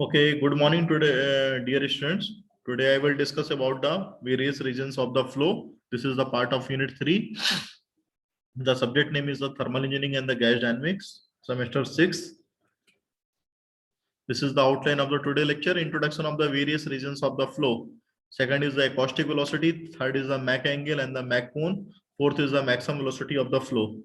Okay, good morning today, dear students. Today I will discuss about the various regions of the flow. This is the part of unit 3. The subject name is the thermal engineering and the gas dynamics, semester 6. This is the outline of the today lecture, introduction of the various regions of the flow. Second is the acoustic velocity, third is the Mach angle and the Mach cone, fourth is the maximum velocity of the flow.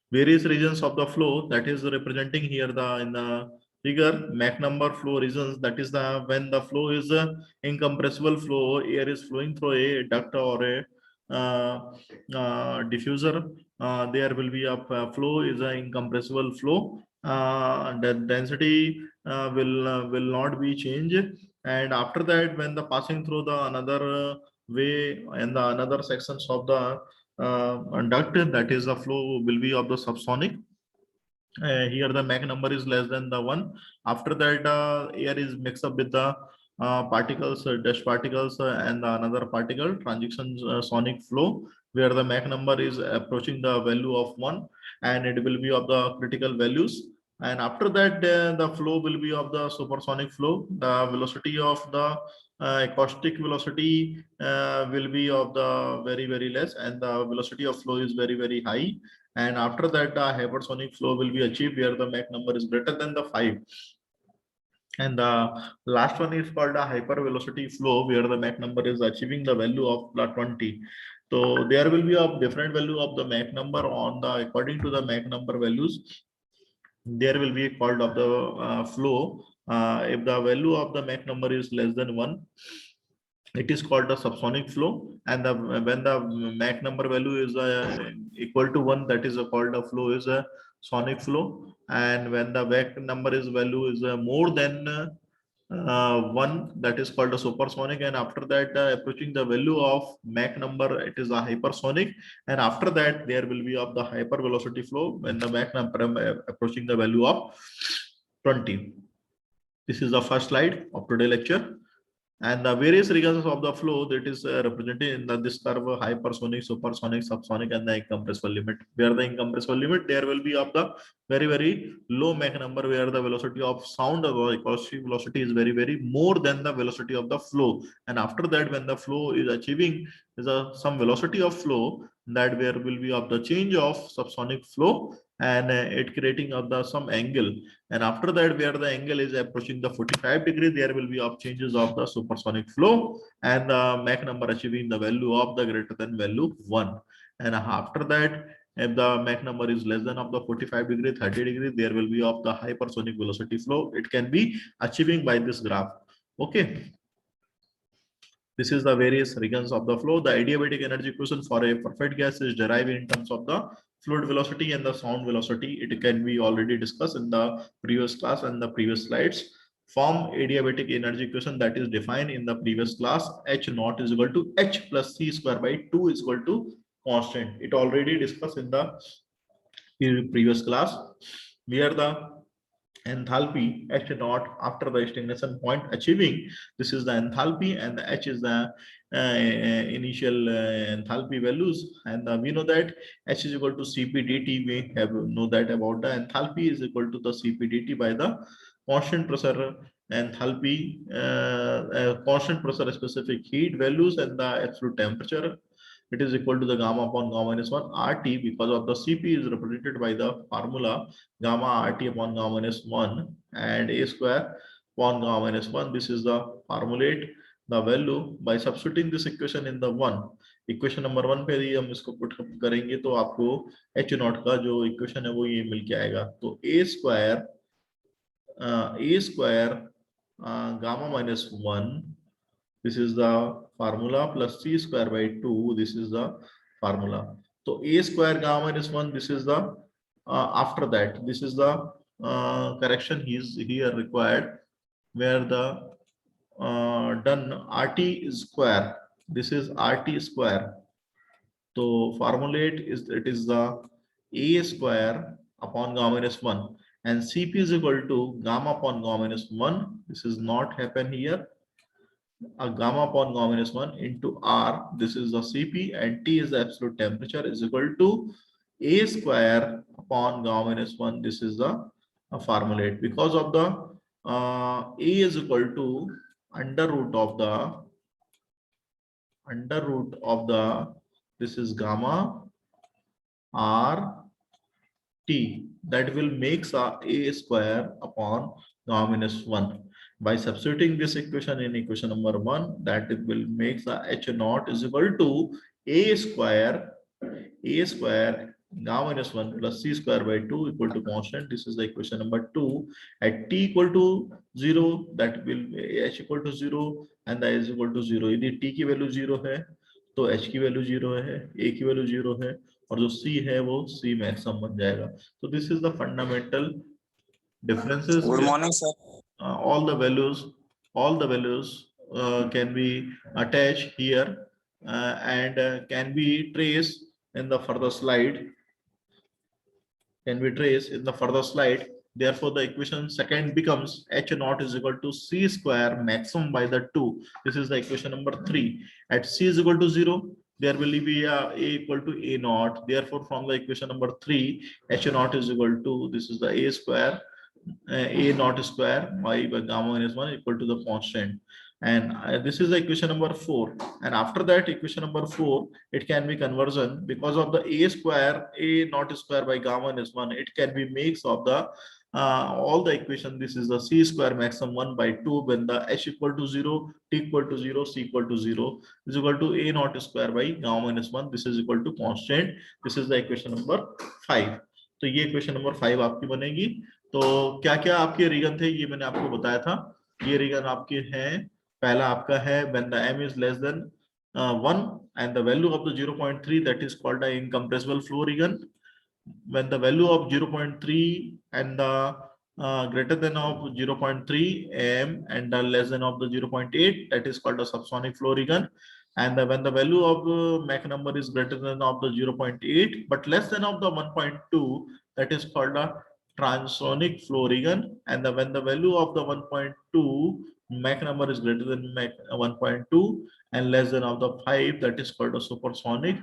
Various regions of the flow, that is representing here the in the figure Mach number flow regions, that is the when the flow is a incompressible flow, air is flowing through a duct or a diffuser, there will be a flow is an incompressible flow, the density will not be changed, and after that when the passing through the another way and the another sections of the duct, that is the flow will be of the subsonic. Here the Mach number is less than the 1. After that air is mixed up with the particles, dust particles, and another particle transition sonic flow, where the Mach number is approaching the value of 1, and it will be of the critical values. And after that the flow will be of the supersonic flow. The velocity of the acoustic velocity will be of the very less, and the velocity of flow is very high. And after that the hypersonic flow will be achieved where the Mach number is greater than the 5. And the last one is called a hypervelocity flow, where the Mach number is achieving the value of the 20. So there will be a different value of the Mach number on the according to the Mach number values. There will be called of the flow. If the value of the Mach number is less than 1, it is called a subsonic flow, and when the Mach number value is equal to 1, that is called a flow is a sonic flow. And when the Mach number is value is more than 1, that is called a supersonic, and after that approaching the value of Mach number, it is a hypersonic, and after that there will be of the hypervelocity flow when the Mach number approaching the value of 20. This is the first slide of today lecture. And the various regions of the flow that is represented in this curve: hypersonic, supersonic, subsonic, and the incompressible limit. Where the incompressible limit, there will be of the very low Mach number, where the velocity of sound or acoustic velocity is very more than the velocity of the flow. And after that, when the flow is achieving is some velocity of flow, that where will be of the change of subsonic flow, and it creating of the some angle. And after that, where the angle is approaching the 45 degree, there will be of changes of the supersonic flow, and the Mach number achieving the value of the greater than value 1. And after that, if the Mach number is less than of the 45 degree, 30 degree, there will be of the hypersonic velocity flow. It can be achieving by this graph. Okay. This is the various regions of the flow. The adiabatic energy equation for a perfect gas is derived in terms of the fluid velocity and the sound velocity. It can be already discussed in the previous class and the previous slides. Form adiabatic energy equation that is defined in the previous class. H naught is equal to H plus C square by 2 is equal to constant. It already discussed in the previous class, where the enthalpy H naught after the stagnation point achieving, this is the enthalpy, and the H is the initial enthalpy values. And we know that H is equal to Cp dt. We have know that about the enthalpy is equal to the Cp dt by the constant pressure enthalpy, constant pressure specific heat values, and the absolute temperature. It is equal to the gamma upon gamma minus 1 RT, because of the Cp is represented by the formula gamma RT upon gamma minus 1 and A square upon gamma minus 1. This is the formulate the value by substituting this equation in the 1. Equation number 1 पे ही हम इसको put करेंगे तो आपको H not का जो equation है वो ये मिल के आएगा. तो A square gamma minus 1, this is the formula, plus C square by 2, this is the formula. So A square gamma minus 1, this is the after that, this is the correction is here required, where the done RT square, this is RT square. So formulate is, it is the A square upon gamma minus 1, and Cp is equal to gamma upon gamma minus 1. This is not happen here. A gamma upon gamma minus 1 into R, this is the Cp, and T is the absolute temperature, is equal to A square upon gamma minus 1. This is the formulate. Because of the A is equal to under root of the this is gamma r t, that will make a square upon gamma minus 1. By substituting this equation in equation number 1, that it will make the h naught is equal to a square gamma minus 1 plus c square by 2 equal to constant. This is the equation number 2. At t equal to 0, that will h equal to 0 and the is equal to 0. यदि t की value 0 है तो h की value 0 है, a की value 0 है, और जो c है वो c मैक्सिमम बन जाएगा. तो this is the fundamental differences. Good morning, sir. All the values can be attached here and can be traced in the further slide. Therefore, the equation second becomes h naught is equal to c square maximum by the 2. This is the equation number 3. At c is equal to 0, there will be a equal to a naught. Therefore, from the equation number 3, h naught is equal to, this is the a square, a naught square by gamma minus 1 equal to the constant. And this is the equation number 4. And after that, equation number 4, it can be conversion because of the a square, a naught square by gamma minus 1. It can be mix of the all the equation. This is the c square maximum 1 by 2 when the h equal to 0, t equal to 0, c equal to 0 is equal to a naught square by gamma minus 1. This is equal to constant. This is the equation number 5. तो ये equation number 5 आपकी बनेगी. तो क्या क्या आपके reason थे ये मैंने आपको बताया था. ये रीजन आपके हैं, पहला आपका है when the m is less than 1 and the value of the 0.3, that is called the incompressible flow region. When the value of 0.3 and the greater than of 0.3 m and the less than of the 0.8, that is called a subsonic flow region. And when the value of Mach number is greater than of the 0.8 but less than of the 1.2, that is called a transonic flow region. And when the value of the 1.2 Mach number is greater than Mach 1.2 and less than of the 5, that is called a supersonic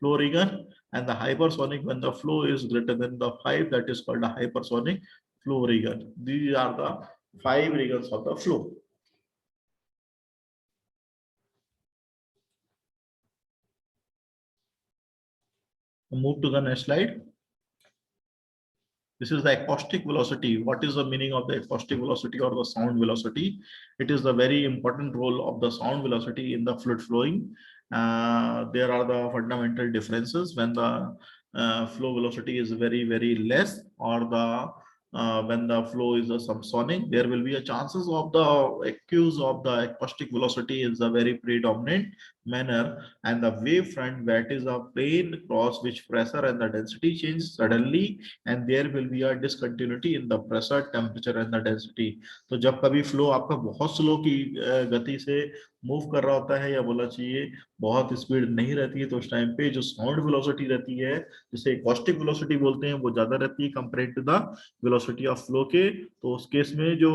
flow region. And the hypersonic, when the flow is greater than the 5, that is called a hypersonic flow region. These are the 5 regions of the flow. Move to the next slide. This is the acoustic velocity. What is the meaning of the acoustic velocity or the sound velocity? It is the very important role of the sound velocity in the fluid flowing. There are the fundamental differences when the flow velocity is very, very less, or the when the flow is a subsonic, there will be a chances of the accuse of the acoustic velocity is a very predominant manner, and the wave front, that is a plane across which pressure and the density change suddenly, and there will be a discontinuity in the pressure, temperature and the density. तो जब कभी flow आपका बहुत slow की गति से move कर रहा होता है, या बोला चाहिए बहुत स्पीड नहीं रहती है, तो उस टाइम पे जो साउंड वेलोसिटी रहती है, जिसे एकॉस्टिक वेलोसिटी बोलते हैं, वो ज्यादा रहती है compare to the velocity of flow के. तो उस केस में जो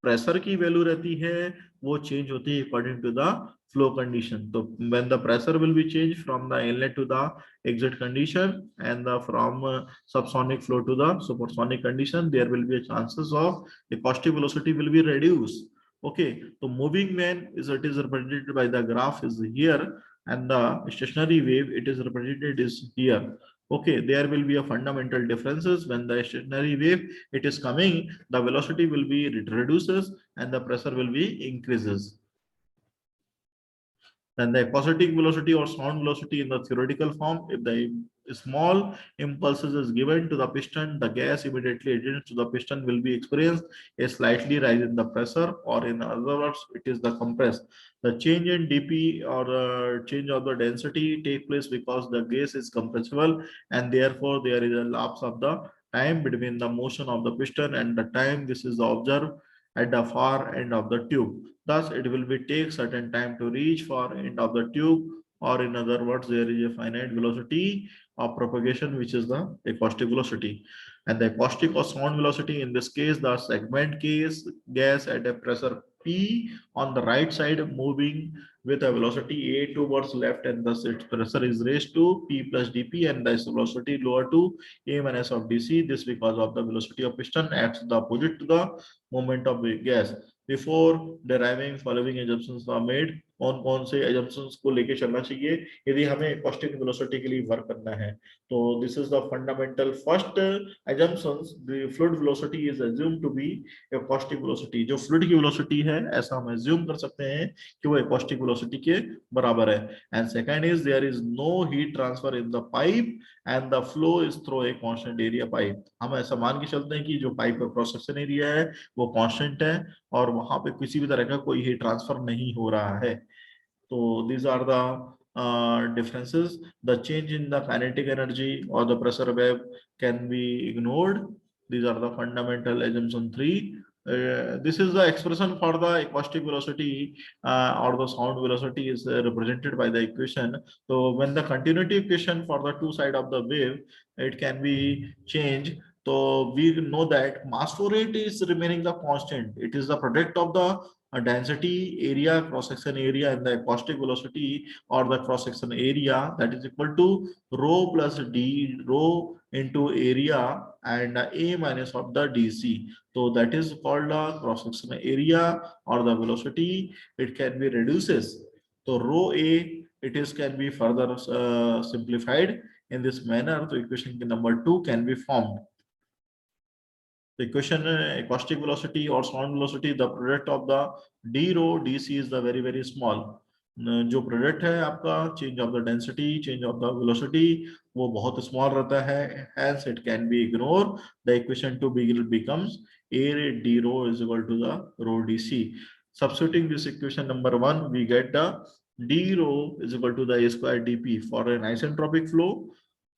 प्रेशर की वैल्यू रहती है वो चेंज होती है according to the flow condition. So when the pressure will be changed from the inlet to the exit condition and from subsonic flow to the supersonic condition, there will be a chances of acoustic velocity will be reduced. Okay, so moving man is, it is represented by the graph is here, and the stationary wave, it is represented is here. Okay, there will be a fundamental differences. When the stationary wave it is coming, the velocity will be reduces and the pressure will be increases. Then the acoustic velocity or sound velocity in the theoretical form, if the small impulses is given to the piston, the gas immediately adjacent to the piston will be experienced a slightly rise in the pressure, or in other words, it is the compress. The change in dP or change of the density take place because the gas is compressible, and therefore there is a lapse of the time between the motion of the piston and the time this is observed at the far end of the tube. Thus, it will be take certain time to reach far end of the tube, or in other words, there is a finite velocity of propagation, which is the acoustic velocity. And the acoustic or sound velocity, in this case, the segment case gas at a pressure P on the right side moving with a velocity a towards left, and thus its pressure is raised to P plus dP, and thus velocity lower to a minus of dc. This because of the velocity of piston acts the opposite to the moment of the gas. Before deriving following assumptions are made. कौन से assumptions को लेके चलना चाहिए यदि हमें caustic velocity के लिए वर्क करना है? तो this is the fundamental first assumptions. The fluid velocity is assumed to be a caustic velocity. जो fluid की velocity है ऐसा हम assume कर सकते हैं कि वो caustic velocity के बराबर है. And second is there is no heat transfer in the pipe and the flow is through a constant area pipe. हम ऐसा मान के चलते हैं कि जो पाइप का क्रॉस सेक्शन एरिया है वो कांस्टेंट है और वहां पे किसी भी तरह का कोई हीट ट्रांसफर नहीं हो रहा है. तो these are the differences. The change in the kinetic energy or the pressure wave can be ignored. These are the fundamental assumption 3. This is the expression for the acoustic velocity or the sound velocity is represented by the equation. So when the continuity equation for the two side of the wave, it can be changed. So we know that mass flow rate is remaining the constant. It is the product of the density, area, cross section area, and the acoustic velocity or the cross section area, that is equal to rho plus d, rho into area and a minus of the dc. So that is called the cross section area or the velocity. It can be reduces. So rho a, it is can be further simplified in this manner. So equation number 2 can be formed. The equation acoustic velocity or sound velocity, the product of the d rho dc is the very small. जो product है आपका change of the density, change of the velocity, वो बहुत small रहता है. Hence it can be ignore. The equation two becomes a d rho is equal to the rho dc. Substituting this equation number 1, we get the d rho is equal to the a square dp for an isentropic flow.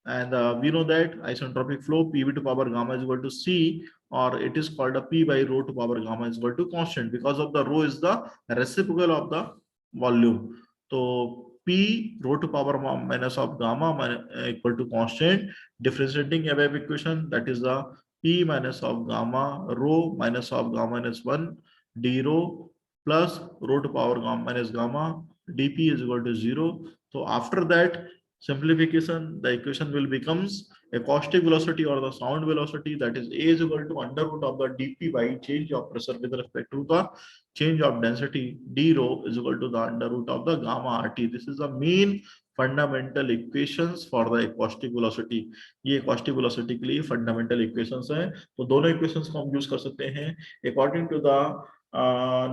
And we know that isentropic flow pv to power gamma is equal to c, or it is called a p by rho to power gamma is equal to constant because of the rho is the reciprocal of the volume. So p rho to power minus of gamma equal to constant. Differentiating above equation, that is the p minus of gamma rho minus of gamma minus 1 d rho plus rho to power gamma minus gamma dp is equal to 0. So after that simplification, the equation will becomes acoustic velocity or the sound velocity, that is a is equal to under root of the dp by change of pressure with respect to the change of density d rho is equal to the under root of the gamma rt. This is the main fundamental equations for the acoustic velocity. ये acoustic velocity के लिए fundamental equations हैं. तो दोनों equations को हम use कर सकते हैं according to the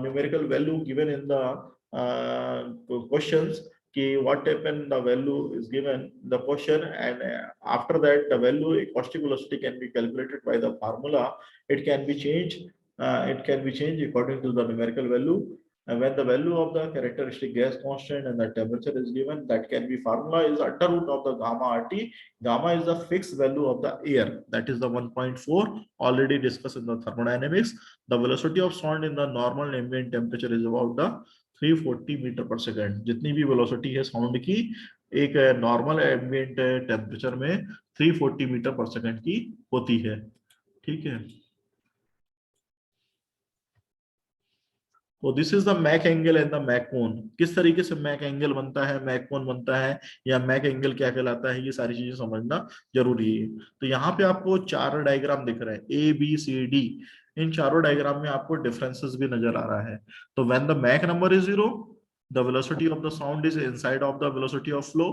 numerical value given in the questions. कि what happened, the value is given the question, and after that the value acoustic velocity can be calculated by the formula. It can be changed. It can be changed according to the numerical value. And when the value of the characteristic gas constant and the temperature is given, that can be formula is under root of the gamma RT. Gamma is the fixed value of the air. That is the 1.4 already discussed in the thermodynamics. The velocity of sound in the normal ambient temperature is about the 340 metre पर second. जितनी भी velocity है sound की एक normal ambient temperature में 340 metre पर second की होती है. ठीक है. तो this is the Mach angle and the Mach cone. किस तरीके से मैक एंगल बनता है, मैक कोन बनता है, या मैक एंगल क्या कहलाता है, ये सारी चीजें समझना जरूरी है. तो यहाँ पे आपको 4 डायग्राम दिख रहे हैं ए बी सी डी. इन चारों डायग्राम में आपको डिफरेंसेस भी नजर आ रहा है. तो when the Mach number is 0, the velocity of the sound is inside of the velocity of flow.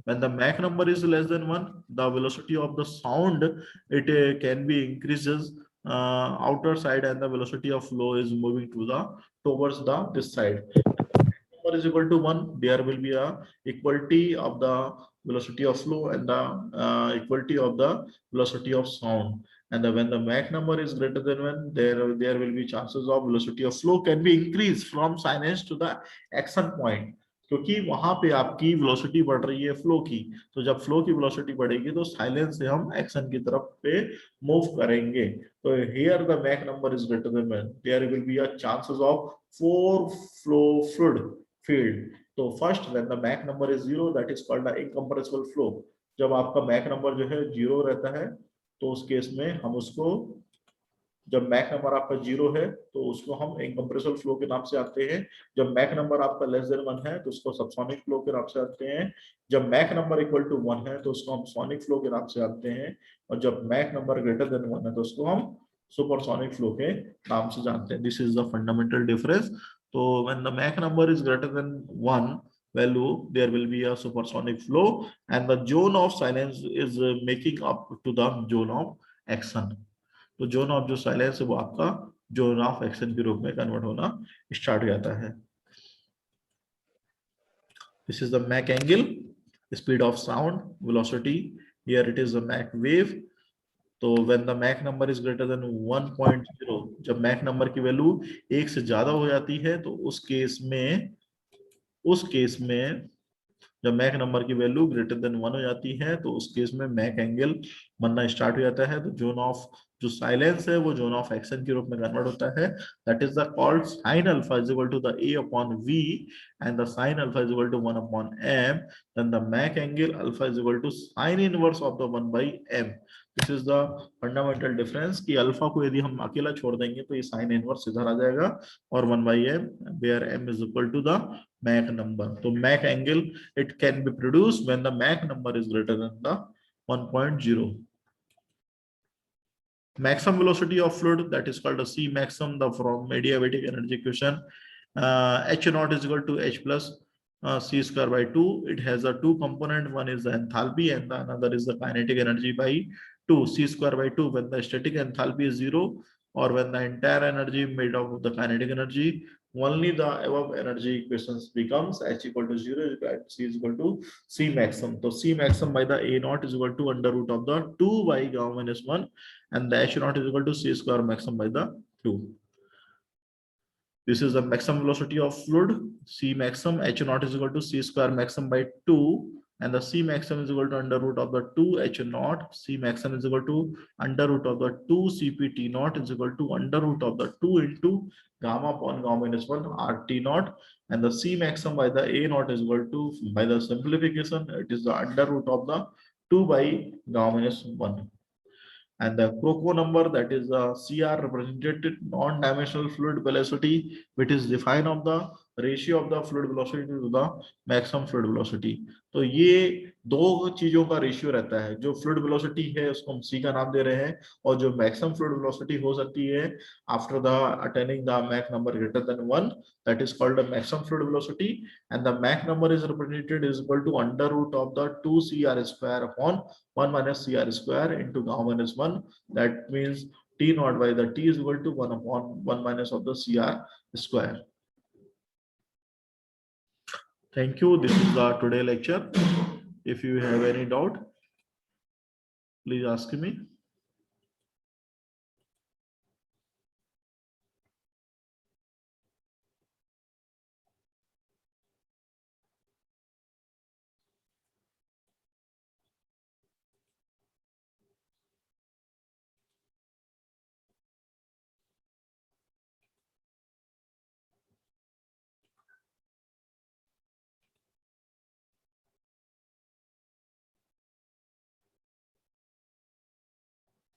When the Mach number is less than 1, the velocity of the sound it can be increases outer side, and the velocity of flow is moving to the towards the this side. Number is equal to 1, there will be a equality of the velocity of flow and the equality of the velocity of sound. And when the Mach number is greater than 1, there will be chances of velocity of flow can be increased from silence to the action point. क्योंकि वहां पे आपकी velocity बढ़ रही है flow की. तो जब फ्लो की वेलोसिटी बढ़ेगी तो साइलेंस से हम एक्शन की तरफ पे मूव करेंगे. तो here the Mach number is greater than 1, there will be a chances of 4 flow fluid field. तो first when the Mach number is 0, that is called the incompressible flow. जब आपका मैक नंबर जो है 0 रहता है तो उस केस में हम उसको जब मैक नंबर आपका 0 है तो उसको हम इनकम्प्रेसिबल फ्लो के नाम से आते हैं। जब मैक नंबर आपका लेस देन 1 है तो उसको सबसोनिक फ्लो के नाम से आते हैं। जब मैक नंबर इक्वल टू 1 है तो उसको हम सोनिक फ्लो के नाम से आते हैं। और जब मैक नंबर ग्रेटर देन 1 है तो उसको हम सुपरसोनिक फ्लो के नाम से जानते हैं। This is the fundamental difference. तो when the Mach number is greater than 1 value, there will be a supersonic flow, and the zone of silence is making up to the zone of action. तो zone of जो silence है वो आपका zone of action के रूप में convert होना start हो जाता है। This is the Mach angle, speed of sound, velocity, here it is the Mach wave. तो when the Mach number is greater than 1.0, जब मैक नंबर की वैल्यू 1 से ज्यादा हो जाती है तो उस केस में जब मैक नंबर की वैल्यू ग्रेटर देन 1 हो जाती है तो उस केस में मैक एंगल बनना स्टार्ट हो जाता है। तो जोन ऑफ जो साइलेंस है वो जोन ऑफ एक्शन के रूप में कन्वर्ट होता है। That is the called sine alpha is equal to the A upon V and the sine alpha is equal to 1 upon M. Then the Mach angle alpha is equal to sine inverse of the 1 by M. This is the fundamental difference कि अल्फा को यदि हम अकेला छोड़ देंगे तो ये साइन इनवर्स इधर आ जाएगा और 1 by M, where M is equal to the Mach number. तो Mach angle it can be produced when the Mach number is greater than the 1.0. Maximum velocity of fluid, that is called a C maximum, the from adiabatic energy equation, H naught is equal to H plus C square by 2. It has a two component, one is the enthalpy and the another is the kinetic energy by 2. C square by 2 when the static enthalpy is 0 or when the entire energy made up of the kinetic energy, only the above energy equations becomes H equal to 0 and C is equal to C maximum. So C maximum by the A naught is equal to under root of the 2 by gamma minus 1 and the H naught is equal to C square maximum by the 2. This is the maximum velocity of fluid. C maximum H naught is equal to C square maximum by 2 and the C maximum is equal to under root of the 2 H naught. C maximum is equal to under root of the 2 Cp T naught is equal to under root of the 2 into gamma upon gamma minus 1 RT naught, and the C maximum by the A naught is equal to, by the simplification, it is the under root of the 2 by gamma minus 1. And the Crocco number, that is the CR represented non-dimensional fluid velocity, which is defined of the ratio of the fluid velocity to the maximum fluid velocity. तो ये दो चीजों का ratio रहता है। जो fluid velocity है उसको हम सी का नाम दे रहे हैं और जो मैक्सिमम फ्लूइड वेलोसिटी हो सकती है after the attaining the Mach number greater than 1, that is called the maximum fluid velocity, and the Mach number is represented is equal to under root of the 2 CR square upon 1 minus CR square into gamma minus 1. That means T naught by the T is equal to 1 upon 1 minus of the CR square. Thank you. This is the today lecture. If you have any doubt, please ask me.